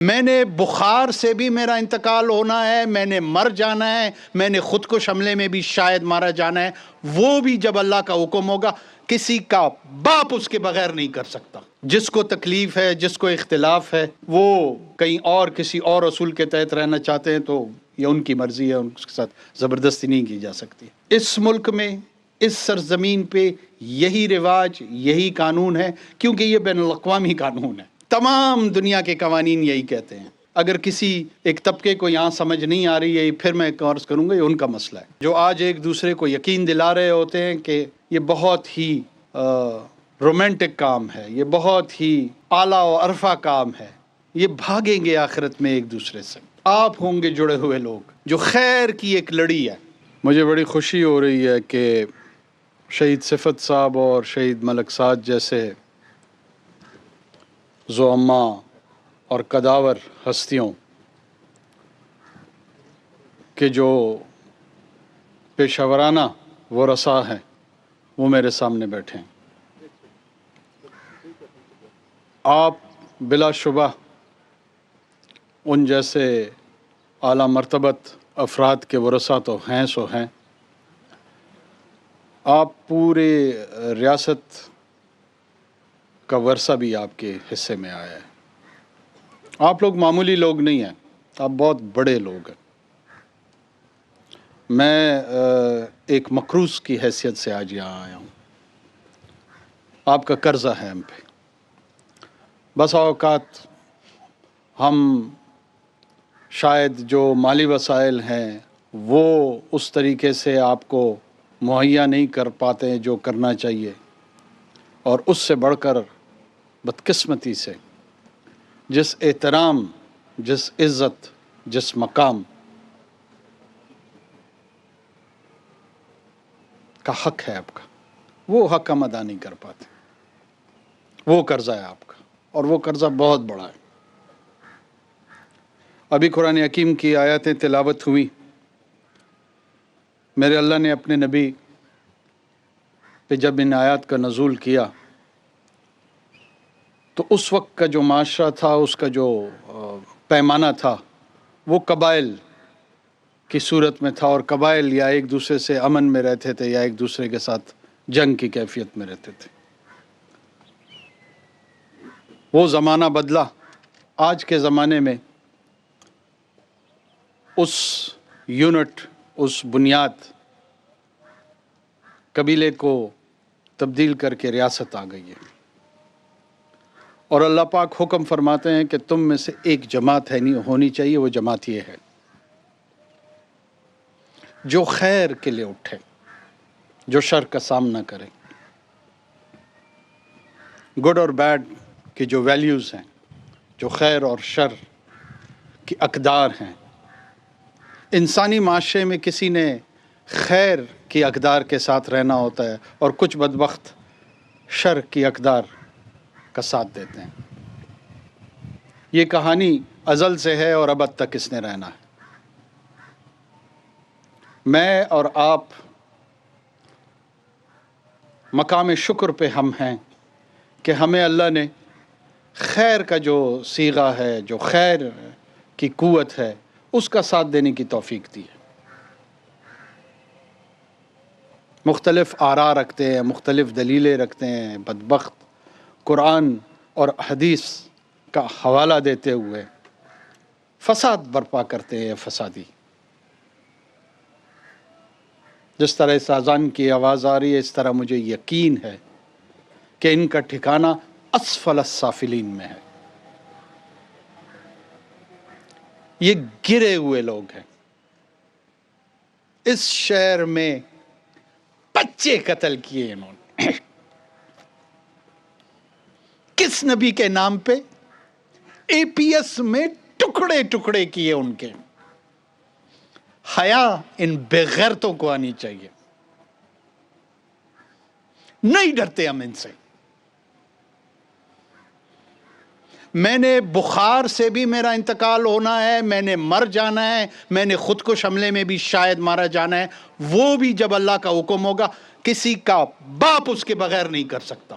میں نے بخار سے بھی میرا انتقال ہونا ہے، میں نے مر جانا ہے، میں نے خود کو حملے میں بھی شاید مارا جانا ہے، وہ بھی جب اللہ کا حکم ہوگا کسی کا باپ اس کے بغیر نہیں کر سکتا۔ جس کو تکلیف ہے، جس کو اختلاف ہے، وہ کہیں اور کسی اور اصول کے تحت رہنا چاہتے ہیں تو یہ ان کی مرضی ہے، ان کے ساتھ زبردستی نہیں کی جا سکتی۔ اس ملک میں، اس سرزمین پہ یہی رواج، یہی قانون ہے، کیونکہ یہ بین الاقوامی قانون ہے۔ تمام دنیا کے قوانین یہی کہتے ہیں۔ اگر کسی ایک طبقے کو یہاں سمجھ نہیں آ رہی ہے، پھر میں عرض کروں گا یہ ان کا مسئلہ ہے، جو آج ایک دوسرے کو یقین دلا رہے ہوتے ہیں کہ یہ بہت ہی رومانٹک کام ہے، یہ بہت ہی اعلیٰ و عرفہ کام ہے، یہ بھاگیں گے آخرت میں ایک دوسرے سے۔ آپ ہوں گے جڑے ہوئے لوگ، جو خیر کی ایک لڑی ہے۔ مجھے بڑی خوشی ہو رہی ہے کہ شہید صفت صاحب اور شہید ملک سعد جیسے زعماء اور قداور ہستیوں کے جو پیشہ ورانہ ورثاء ہیں وہ میرے سامنے بیٹھے ہیں۔ آپ بلا شبہ ان جیسے اعلیٰ مرتبت افراد کے ورثاء تو ہیں سو ہیں۔ آپ پورے ریاست کا ورثہ بھی آپ کے حصے میں آیا ہے۔ آپ لوگ معمولی لوگ نہیں ہیں، آپ بہت بڑے لوگ ہیں۔ میں ایک مقروض کی حیثیت سے آج یہاں آیا ہوں۔ آپ کا قرضہ ہے ہم پہ۔ بس اوقات ہم شاید جو مالی وسائل ہیں وہ اس طریقے سے آپ کو مہیا نہیں کر پاتے جو کرنا چاہیے، اور اس سے بڑھ کر بدقسمتی سے جس احترام، جس عزت، جس مقام کا حق ہے آپ کا، وہ حق ہم ادا نہیں کر پاتے۔ وہ قرضہ ہے آپ کا، اور وہ قرضہ بہت بڑا ہے۔ ابھی قرآن حکیم کی آیاتیں تلاوت ہوئی، میرے اللہ نے اپنے نبی پہ جب ان آیات کا نزول کیا تو اس وقت کا جو معاشرہ تھا، اس کا جو پیمانہ تھا، وہ قبائل کی صورت میں تھا، اور قبائل یا ایک دوسرے سے امن میں رہتے تھے یا ایک دوسرے کے ساتھ جنگ کی کیفیت میں رہتے تھے۔ وہ زمانہ بدلا۔ آج کے زمانے میں اس یونٹ، اس بنیاد قبیلے کو تبدیل کر کے ریاست آ گئی ہے، اور اللہ پاک حکم فرماتے ہیں کہ تم میں سے ایک جماعت ہونی چاہیے، وہ جماعت یہ ہے جو خیر کے لیے اٹھے، جو شر کا سامنا کرے۔ گڈ اور بیڈ کی جو ویلیوز ہیں، جو خیر اور شر کی اقدار ہیں، انسانی معاشرے میں کسی نے خیر کی اقدار کے ساتھ رہنا ہوتا ہے اور کچھ بدبخت شر کی اقدار کا ساتھ دیتے ہیں۔ یہ کہانی ازل سے ہے اور ابد تک اس نے رہنا ہے۔ میں اور آپ مقام شکر پہ ہم ہیں کہ ہمیں اللہ نے خیر کا جو صیغہ ہے، جو خیر کی قوت ہے، اس کا ساتھ دینے کی توفیق دی ہے۔ مختلف آراء رکھتے ہیں، مختلف دلیلیں رکھتے ہیں، بدبخت قرآن اور حدیث کا حوالہ دیتے ہوئے فساد برپا کرتے ہیں، فسادی۔ جس طرح اس اذان کی آواز آ رہی ہے، اس طرح مجھے یقین ہے کہ ان کا ٹھکانہ اسفل السافلین میں ہے۔ یہ گرے ہوئے لوگ ہیں۔ اس شہر میں بچے قتل کیے انہوں نے، کس نبی کے نام پہ؟ اے پی ایس میں ٹکڑے ٹکڑے کیے ان کے۔ حیا ان بے غیرتوں کو آنی چاہیے۔ نہیں ڈرتے ہم ان سے۔ میں نے بخار سے بھی میرا انتقال ہونا ہے، میں نے مر جانا ہے، میں نے خود کو حملے میں بھی شاید مارا جانا ہے، وہ بھی جب اللہ کا حکم ہوگا کسی کا باپ اس کے بغیر نہیں کر سکتا۔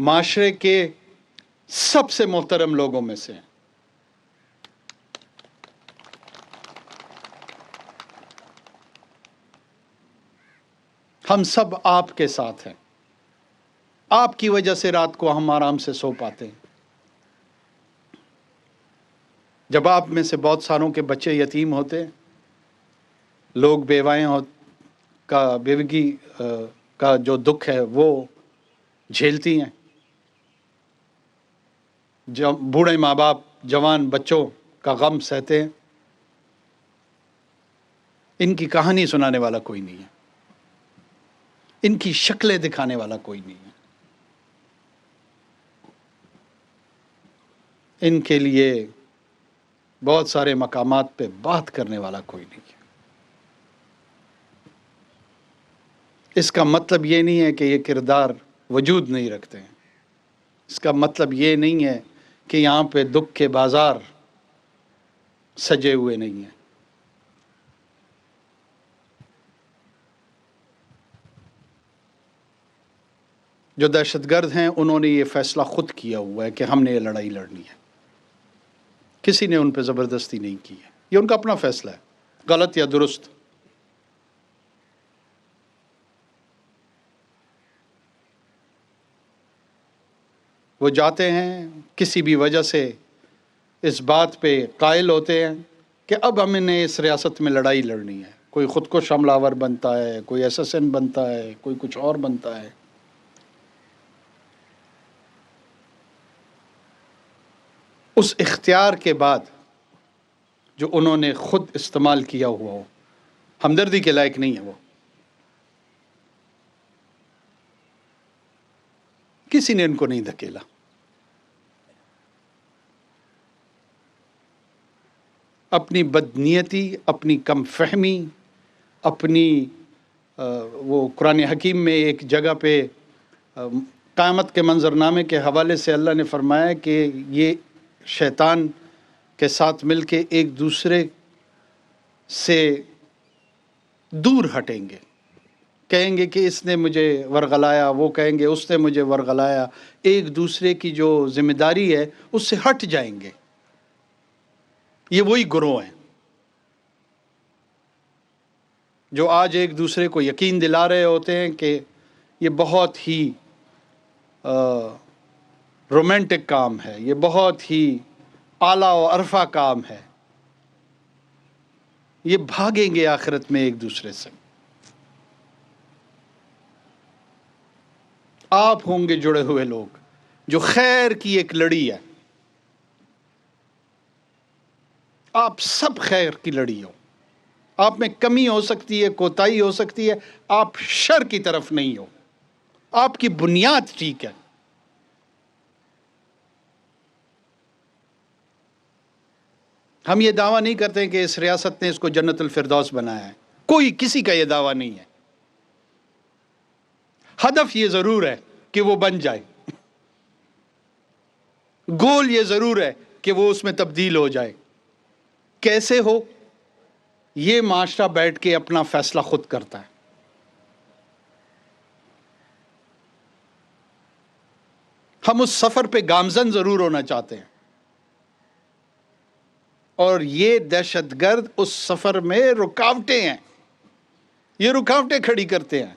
معاشرے کے سب سے محترم لوگوں میں سے ہیں۔ ہم سب آپ کے ساتھ ہیں، آپ کی وجہ سے رات کو ہم آرام سے سو پاتے ہیں۔ جب آپ میں سے بہت ساروں کے بچے یتیم ہوتے ہیں، لوگ بیوگی کا جو دکھ ہے وہ جھیلتی ہیں، بوڑھے ماں باپ جوان بچوں کا غم سہتے ہیں، ان کی کہانی سنانے والا کوئی نہیں ہے، ان کی شکلیں دکھانے والا کوئی نہیں ہے، ان کے لیے بہت سارے مقامات پہ بات کرنے والا کوئی نہیں ہے۔ اس کا مطلب یہ نہیں ہے کہ یہ کردار وجود نہیں رکھتے ہیں، اس کا مطلب یہ نہیں ہے کہ یہاں پہ دکھ کے بازار سجے ہوئے نہیں ہیں۔ جو دہشت گرد ہیں انہوں نے یہ فیصلہ خود کیا ہوا ہے کہ ہم نے یہ لڑائی لڑنی ہے، کسی نے ان پہ زبردستی نہیں کی ہے، یہ ان کا اپنا فیصلہ ہے، غلط یا درست۔ وہ جاتے ہیں کسی بھی وجہ سے اس بات پہ قائل ہوتے ہیں کہ اب ہم نے اس ریاست میں لڑائی لڑنی ہے، کوئی خود کو حملہ آور بنتا ہے، کوئی ایساسن بنتا ہے، کوئی کچھ اور بنتا ہے۔ اس اختیار کے بعد جو انہوں نے خود استعمال کیا ہوا ہو، ہمدردی کے لائق نہیں ہے، وہ کسی نے ان کو نہیں دھکیلا۔ اپنی بدنیتی، اپنی کم فہمی، اپنی وہ قرآن حکیم میں ایک جگہ پہ قیامت کے منظرنامے کے حوالے سے اللہ نے فرمایا کہ یہ شیطان کے ساتھ مل کے ایک دوسرے سے دور ہٹیں گے، کہیں گے کہ اس نے مجھے ورغلایا، وہ کہیں گے اس نے مجھے ورغلایا، ایک دوسرے کی جو ذمہ داری ہے اس سے ہٹ جائیں گے۔ یہ وہی گروہ ہیں جو آج ایک دوسرے کو یقین دلا رہے ہوتے ہیں کہ یہ بہت ہی رومانٹک کام ہے، یہ بہت ہی اعلیٰ و عرفہ کام ہے، یہ بھاگیں گے آخرت میں ایک دوسرے سے۔ آپ ہوں گے جڑے ہوئے لوگ جو خیر کی ایک لڑی ہے، آپ سب خیر کی لڑی ہو، آپ میں کمی ہو سکتی ہے، کوتاہی ہو سکتی ہے، آپ شر کی طرف نہیں ہو، آپ کی بنیاد ٹھیک ہے۔ ہم یہ دعویٰ نہیں کرتے کہ اس ریاست نے اس کو جنت الفردوس بنایا ہے، کوئی کسی کا یہ دعویٰ نہیں ہے۔ ہدف یہ ضرور ہے کہ وہ بن جائے، گول یہ ضرور ہے کہ وہ اس میں تبدیل ہو جائے۔ کیسے ہو، یہ معاشرہ بیٹھ کے اپنا فیصلہ خود کرتا ہے۔ ہم اس سفر پہ گامزن ضرور ہونا چاہتے ہیں، اور یہ دہشت گرد اس سفر میں رکاوٹیں ہیں، یہ رکاوٹیں کھڑی کرتے ہیں۔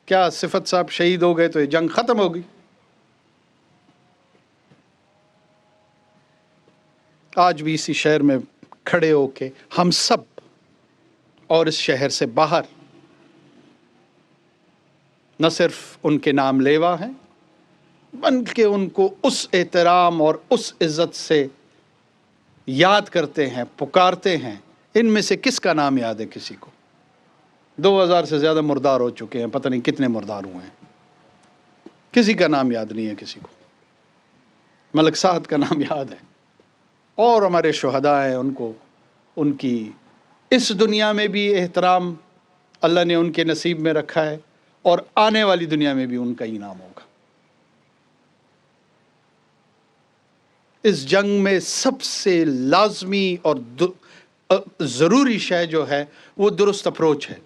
کیا صفت صاحب شہید ہو گئے تو یہ جنگ ختم ہو گئی؟ آج بھی اسی شہر میں کھڑے ہو کے ہم سب اور اس شہر سے باہر نہ صرف ان کے نام لیوا ہیں، بلکہ ان کو اس احترام اور اس عزت سے یاد کرتے ہیں، پکارتے ہیں۔ ان میں سے کس کا نام یاد ہے کسی کو؟ 2000 سے زیادہ مردار ہو چکے ہیں، پتہ نہیں کتنے مردار ہوئے ہیں، کسی کا نام یاد نہیں ہے کسی کو۔ ملک سعد کا نام یاد ہے، اور ہمارے شہداء ہیں، ان کو ان کی اس دنیا میں بھی احترام اللہ نے ان کے نصیب میں رکھا ہے، اور آنے والی دنیا میں بھی ان کا ہی نام ہوگا۔ اس جنگ میں سب سے لازمی اور ضروری شے جو ہے وہ درست اپروچ ہے۔